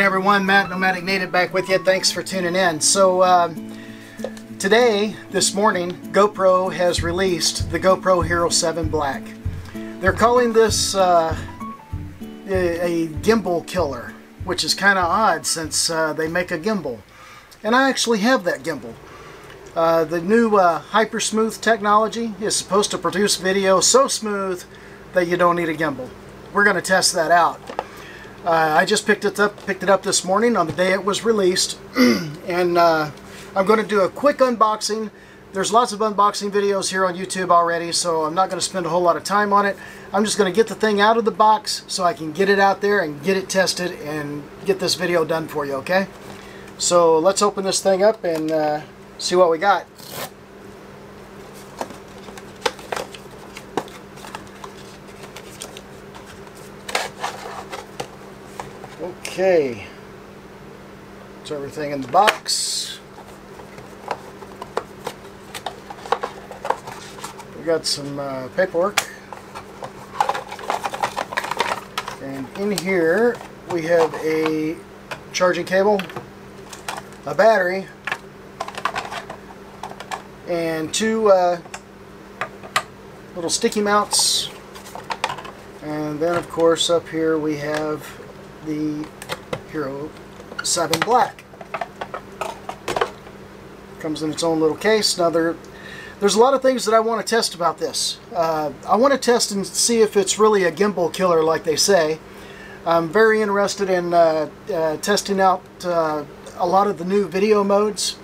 everyone, Matt Nomadic Native back with you. Thanks for tuning in. So this morning, GoPro has released the GoPro Hero 7 Black. They're calling this a gimbal killer, which is kind of odd since they make a gimbal. And I actually have that gimbal. The new hyper smooth technology is supposed to produce video so smooth that you don't need a gimbal. We're going to test that out. I just picked it up this morning on the day it was released, and I'm going to do a quick unboxing. There's lots of unboxing videos here on YouTube already, so I'm not going to spend a whole lot of time on it. I'm just going to get the thing out of the box so I can get it out there and get it tested and get this video done for you, okay? So let's open this thing up and see what we got. Okay, that's everything in the box. We got some paperwork, and in here we have a charging cable, a battery, and two little sticky mounts, and then of course up here we have the Hero 7 Black. Comes in its own little case. Now there's a lot of things that I want to test about this. I want to test and see if it's really a gimbal killer like they say. I'm very interested in testing out a lot of the new video modes.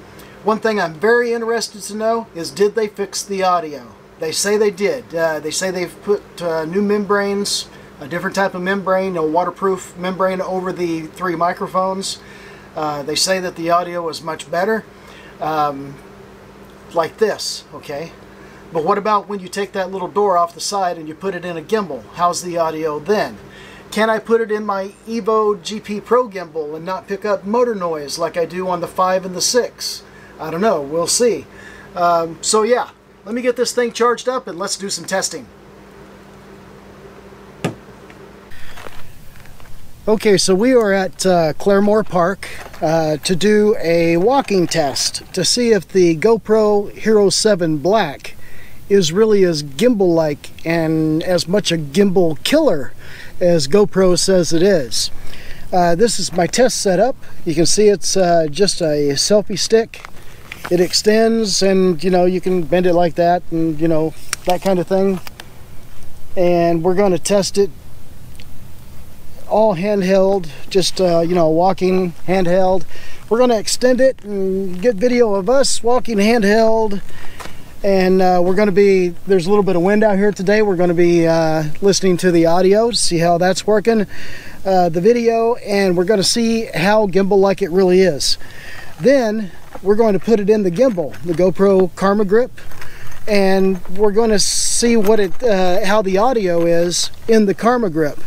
One thing I'm very interested to know is, did they fix the audio? They say they did. They say they've put new membranes, a different type of membrane, a waterproof membrane over the 3 microphones. They say that the audio is much better, like this, okay? But what about when you take that little door off the side and you put it in a gimbal? How's the audio then? Can I put it in my Evo GP Pro gimbal and not pick up motor noise like I do on the 5 and the 6? I don't know, we'll see. So yeah, let me get this thing charged up and let's do some testing. Okay, so we are at Claremore Park to do a walking test to see if the GoPro Hero 7 Black is really as gimbal-like and as much a gimbal killer as GoPro says it is. This is my test setup. You can see it's just a selfie stick. It extends, and you can bend it like that, and that kind of thing. And we're going to test it all handheld, just walking handheld. We're going to extend it and get video of us walking handheld, and we're going to be, there's a little bit of wind out here today, we're going to be listening to the audio to see how that's working, the video, and we're going to see how gimbal like it really is. Then we're going to put it in the gimbal, the GoPro Karma Grip, and we're going to see what how the audio is in the Karma Grip.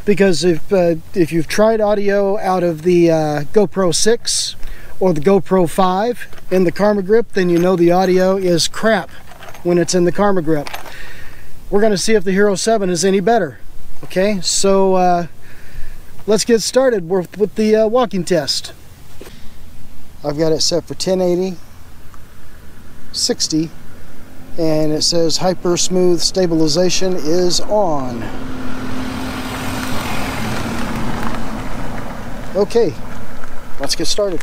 Because if you've tried audio out of the GoPro 6 or the GoPro 5 in the Karma Grip, then you know the audio is crap when it's in the Karma Grip. We're going to see if the Hero 7 is any better. Okay, so let's get started with the walking test. I've got it set for 1080, 60, and it says hyper smooth stabilization is on. Okay, let's get started.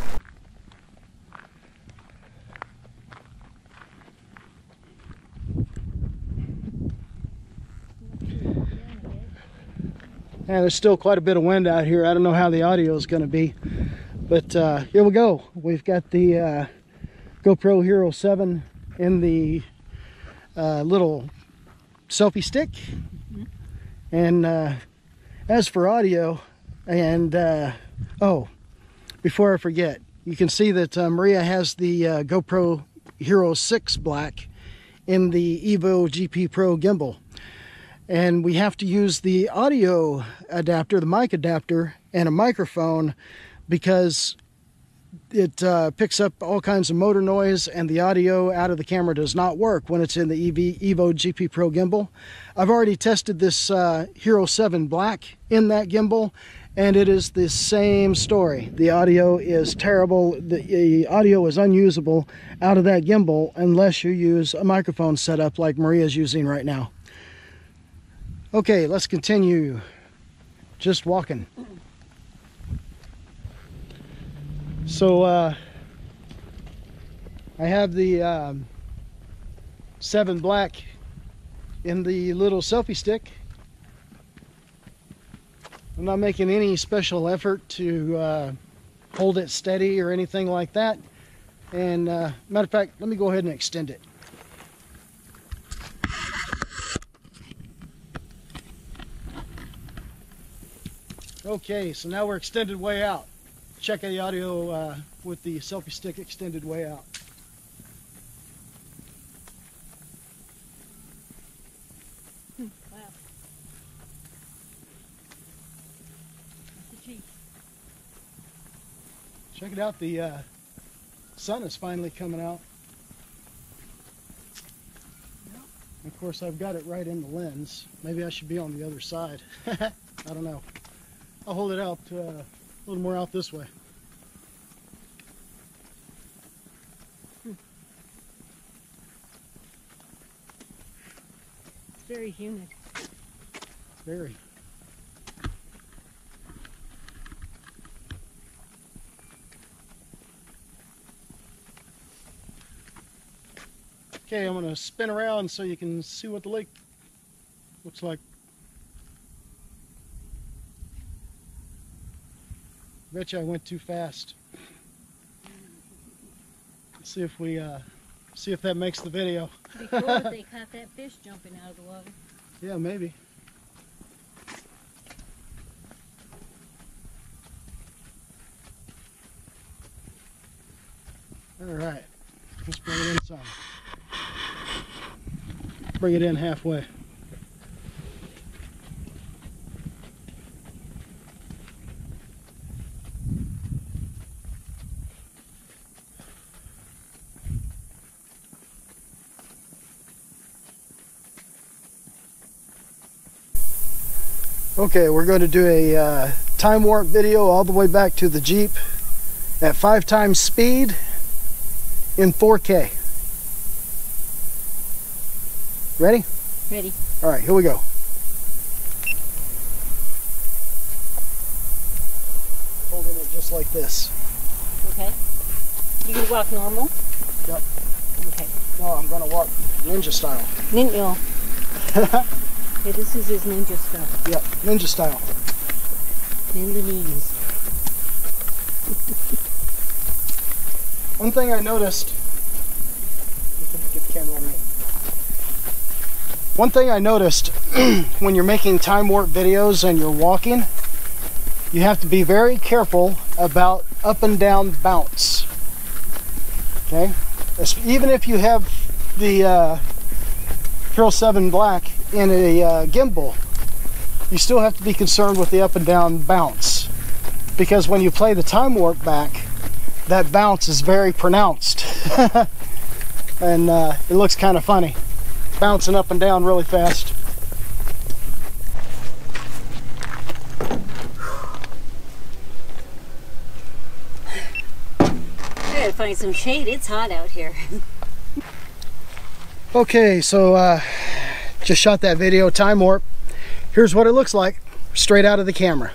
Yeah, there's still quite a bit of wind out here. I don't know how the audio is going to be, but here we go. We've got the GoPro Hero 7 in the little selfie stick, and as for audio, and oh, before I forget, you can see that Maria has the GoPro Hero 6 Black in the Evo GP Pro gimbal. And we have to use the audio adapter, the mic adapter, and a microphone because it picks up all kinds of motor noise, and the audio out of the camera does not work when it's in the Evo GP Pro gimbal. I've already tested this Hero 7 Black in that gimbal, and it is the same story. The audio is terrible. The audio is unusable out of that gimbal unless you use a microphone setup like Maria's using right now. Okay, let's continue just walking. So I have the 7 Black in the little selfie stick. I'm not making any special effort to hold it steady or anything like that. And matter of fact, let me go ahead and extend it. Okay, so now we're extended way out. Check the audio with the selfie stick extended way out. Wow. That's a Jeep. Check it out, the sun is finally coming out. Yep. Of course, I've got it right in the lens. Maybe I should be on the other side. I don't know. I'll hold it out a little more out this way. It's very humid. Very. Okay, I'm going to spin around so you can see what the lake looks like. Bet you I went too fast. Let's see if we see if that makes the video. It'd be cool if they caught that fish jumping out of the water. Yeah, maybe. All right, let's bring it in some. Bring it in halfway. Okay, we're going to do a time warp video all the way back to the Jeep at 5 times speed in 4K. Ready? Ready. All right, here we go. Holding it just like this. Okay. You gonna walk normal? Yep. Okay. No, I'm going to walk ninja style. Ninja. Okay, this is his ninja stuff. Yep, ninja style. Ninja knees. One thing I noticed, get the camera on me. One thing I noticed when you're making time warp videos and you're walking, you have to be very careful about up and down bounce. Okay? Even if you have the Hero 7 Black in a gimbal, you still have to be concerned with the up and down bounce, because when you play the time warp back, that bounce is very pronounced. And it looks kind of funny, bouncing up and down really fast. I gotta find some shade. It's hot out here. Okay, so just shot that video, time warp. Here's what it looks like straight out of the camera.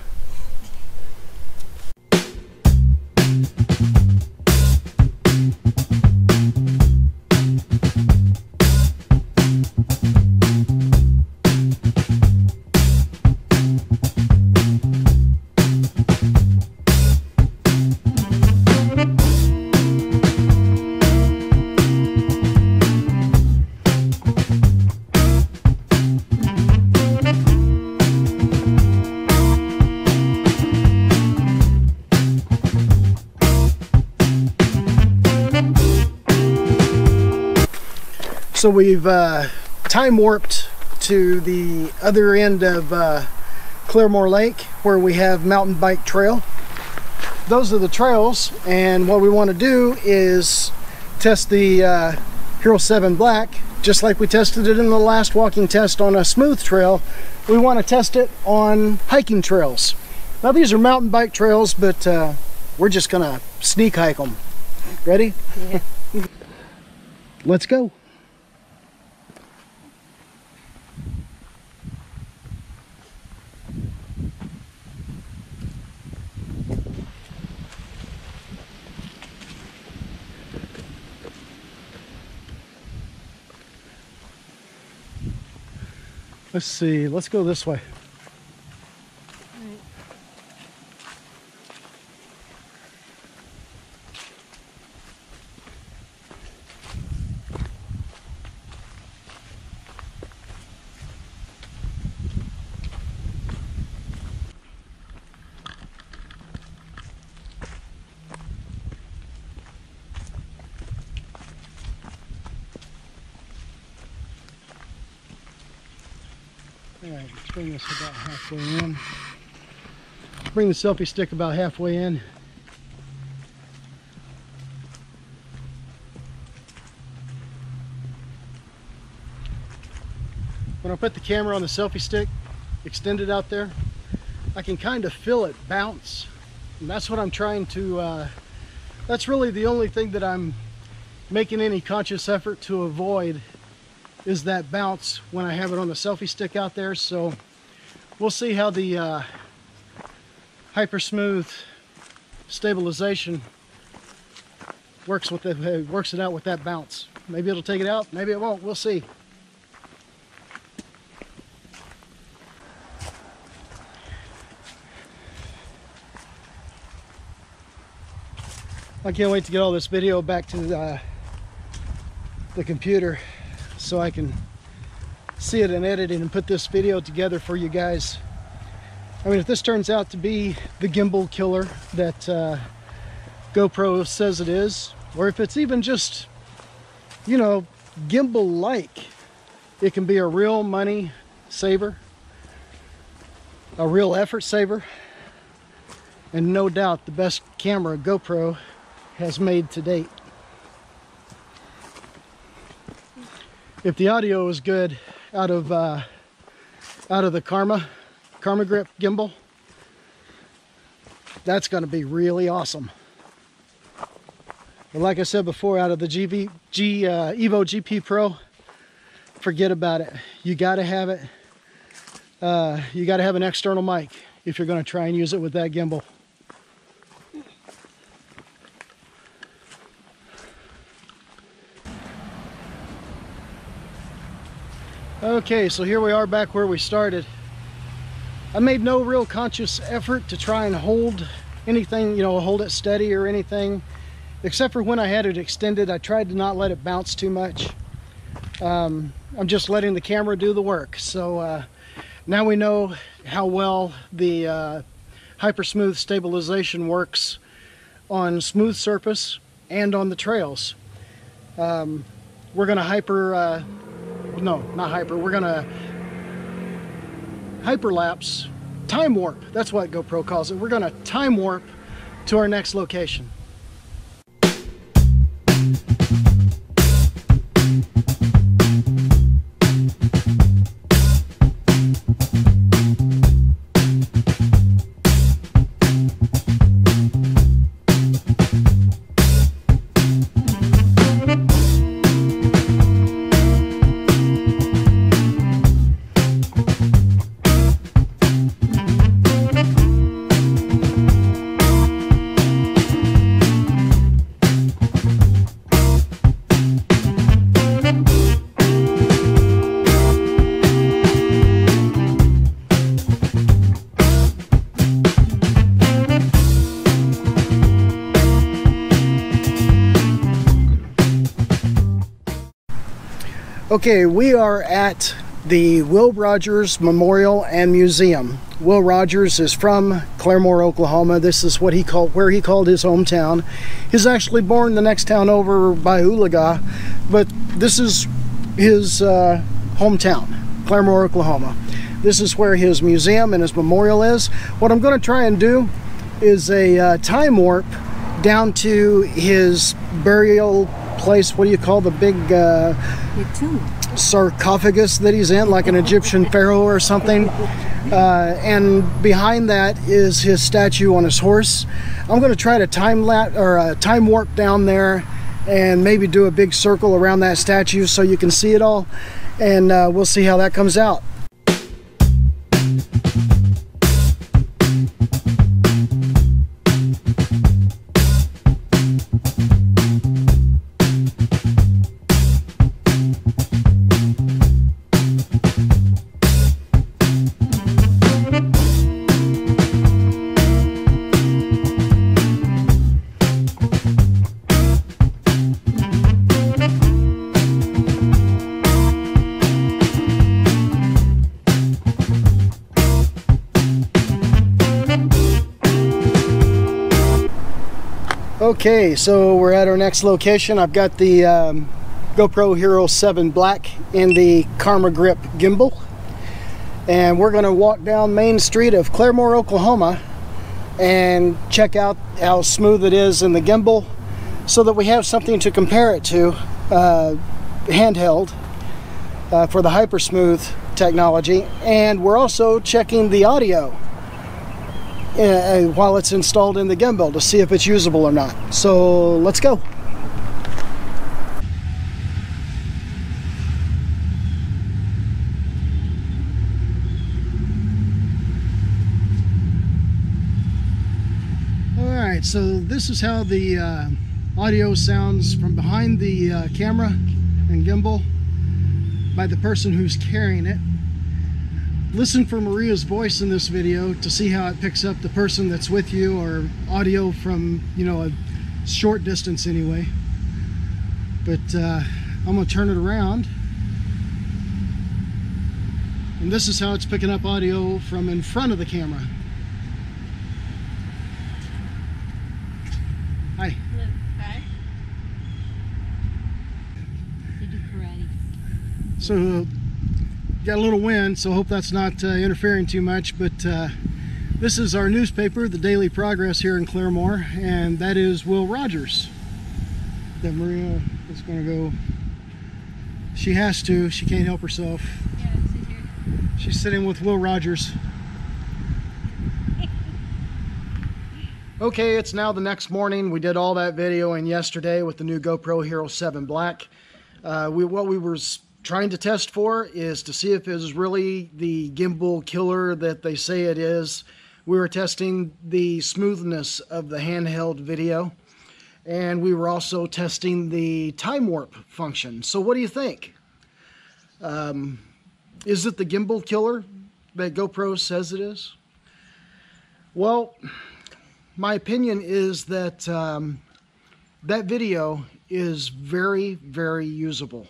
So we've time warped to the other end of Claremore Lake, where we have mountain bike trail. Those are the trails, and what we want to do is test the Hero 7 Black, just like we tested it in the last walking test on a smooth trail. We want to test it on hiking trails. Now these are mountain bike trails, but we're just gonna sneak hike them. Ready? Yeah. Let's go. Let's see, let's go this way. All right, let's bring this about halfway in. Bring the selfie stick about halfway in. When I put the camera on the selfie stick, extend it out there, I can kind of feel it bounce. And that's what I'm trying to, that's really the only thing that I'm making any conscious effort to avoid, is that bounce when I have it on the selfie stick out there. So we'll see how the hyper smooth stabilization works with it, works it out with that bounce. Maybe it'll take it out, maybe it won't. We'll see. I can't wait to get all this video back to the computer so I can see it in editing and put this video together for you guys. I mean, if this turns out to be the gimbal killer that GoPro says it is, or if it's even just, you know, gimbal-like, it can be a real money saver, a real effort saver, and no doubt the best camera GoPro has made to date. If the audio is good out of the Karma Grip gimbal, that's going to be really awesome. But like I said before, out of the Evo GP Pro, forget about it. You got to have it. You got to have an external mic if you're going to try and use it with that gimbal. Okay, so here we are back where we started. I made no real conscious effort to try and hold anything, you know, hold it steady or anything, except for when I had it extended. I tried to not let it bounce too much. I'm just letting the camera do the work. So now we know how well the hyper smooth stabilization works on smooth surface and on the trails. We're gonna we're gonna hyper-lapse, time warp. That's what GoPro calls it. We're gonna time warp to our next location. Okay, we are at the Will Rogers Memorial and Museum. Will Rogers is from Claremore, Oklahoma. This is what where he called his hometown. He's actually born the next town over by Oologah, but this is his hometown, Claremore, Oklahoma. This is where his museum and his memorial is. What I'm going to try and do is a time warp down to his burial place. What do you call the big Your tomb. sarcophagus that he's in, like an Egyptian pharaoh or something. And behind that is his statue on his horse. I'm going to try to time warp down there and maybe do a big circle around that statue so you can see it all, and we'll see how that comes out. Okay, so we're at our next location. I've got the GoPro Hero 7 Black in the Karma Grip gimbal, and we're going to walk down Main Street of Claremore, Oklahoma, and check out how smooth it is in the gimbal so that we have something to compare it to handheld for the hyper smooth technology. And we're also checking the audio while it's installed in the gimbal to see if it's usable or not. So let's go. Alright, so this is how the audio sounds from behind the camera and gimbal by the person who's carrying it. Listen for Maria's voice in this video to see how it picks up the person that's with you, or audio from, you know, a short distance anyway. But I'm going to turn it around, and this is how it's picking up audio from in front of the camera. Hi. Hello. Hi. They do karate. So got a little wind, so hope that's not interfering too much, but this is our newspaper, the Daily Progress here in Claremore, and that is Will Rogers that Maria is going to go. She has to, she can't help herself. Yeah, sit here. She's sitting with Will Rogers. Okay, it's now the next morning. We did all that videoing yesterday with the new GoPro Hero 7 Black. What we were trying to test for is to see if it is really the gimbal killer that they say it is. We were testing the smoothness of the handheld video, and we were also testing the time warp function. So what do you think? Is it the gimbal killer that GoPro says it is? Well, my opinion is that that video is very, very usable.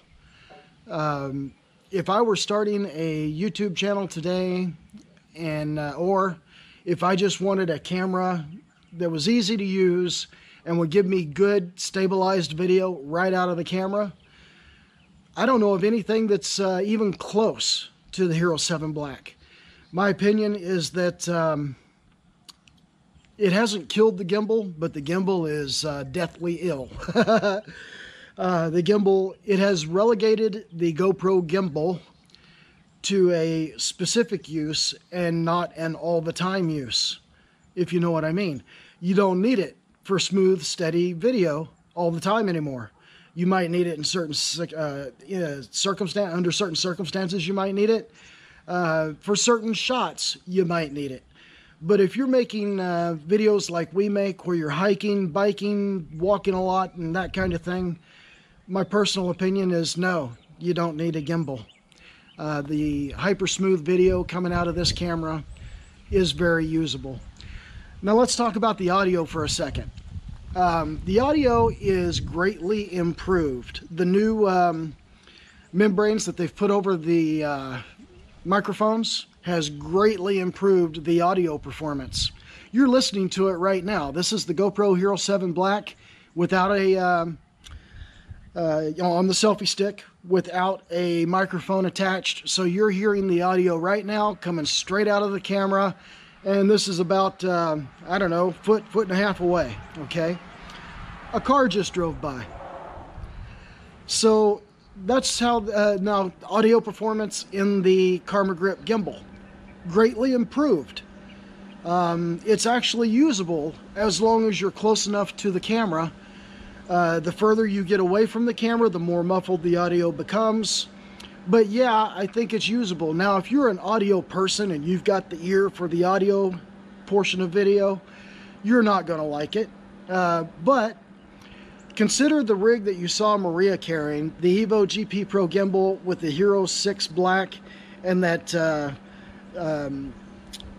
If I were starting a YouTube channel today, and or if I just wanted a camera that was easy to use and would give me good stabilized video right out of the camera, I don't know of anything that's even close to the Hero 7 Black. My opinion is that it hasn't killed the gimbal, but the gimbal is deathly ill. The gimbal, it has relegated the GoPro gimbal to a specific use and not an all-the-time use, if you know what I mean. You don't need it for smooth, steady video all the time anymore. You might need it in certain under certain circumstances. You might need it for certain shots. You might need it. But if you're making videos like we make, where you're hiking, biking, walking a lot, and that kind of thing, my personal opinion is no, you don't need a gimbal. The hyper smooth video coming out of this camera is very usable. Now let's talk about the audio for a second. The audio is greatly improved. The new membranes that they've put over the microphones has greatly improved the audio performance. You're listening to it right now. This is the GoPro Hero 7 Black without a on the selfie stick, without a microphone attached. So you're hearing the audio right now coming straight out of the camera, and this is about I don't know, foot and a half away. Okay, a car just drove by. So that's how now audio performance in the Karma Grip gimbal greatly improved. It's actually usable as long as you're close enough to the camera. The further you get away from the camera, the more muffled the audio becomes. But yeah, I think it's usable. Now, if you're an audio person and you've got the ear for the audio portion of video, you're not going to like it. But consider the rig that you saw Maria carrying, the Evo GP Pro gimbal with the Hero 6 Black and that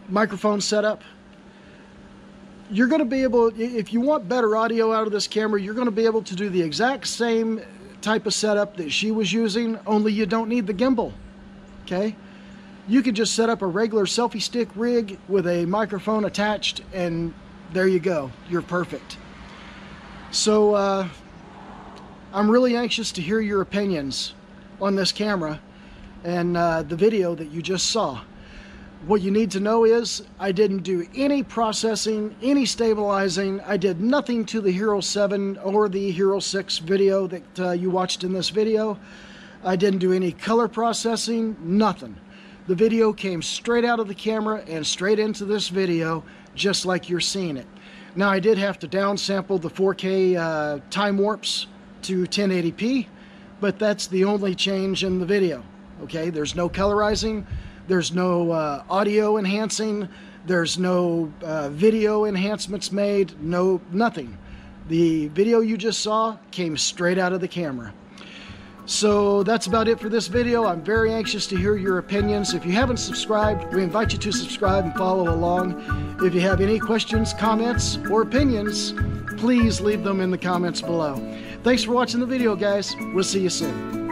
microphone setup. You're going to be able, if you want better audio out of this camera, you're going to be able to do the exact same type of setup that she was using, only you don't need the gimbal. Okay? You could just set up a regular selfie stick rig with a microphone attached, and there you go. You're perfect. So I'm really anxious to hear your opinions on this camera and the video that you just saw. What you need to know is I didn't do any processing, any stabilizing. I did nothing to the Hero 7 or the Hero 6 video that you watched in this video. I didn't do any color processing, nothing. The video came straight out of the camera and straight into this video, just like you're seeing it. Now, I did have to downsample the 4K time warps to 1080p, but that's the only change in the video. Okay, there's no colorizing. There's no audio enhancing, there's no video enhancements made, nothing. The video you just saw came straight out of the camera. So that's about it for this video. I'm very anxious to hear your opinions. If you haven't subscribed, we invite you to subscribe and follow along. If you have any questions, comments, or opinions, please leave them in the comments below. Thanks for watching the video, guys. We'll see you soon.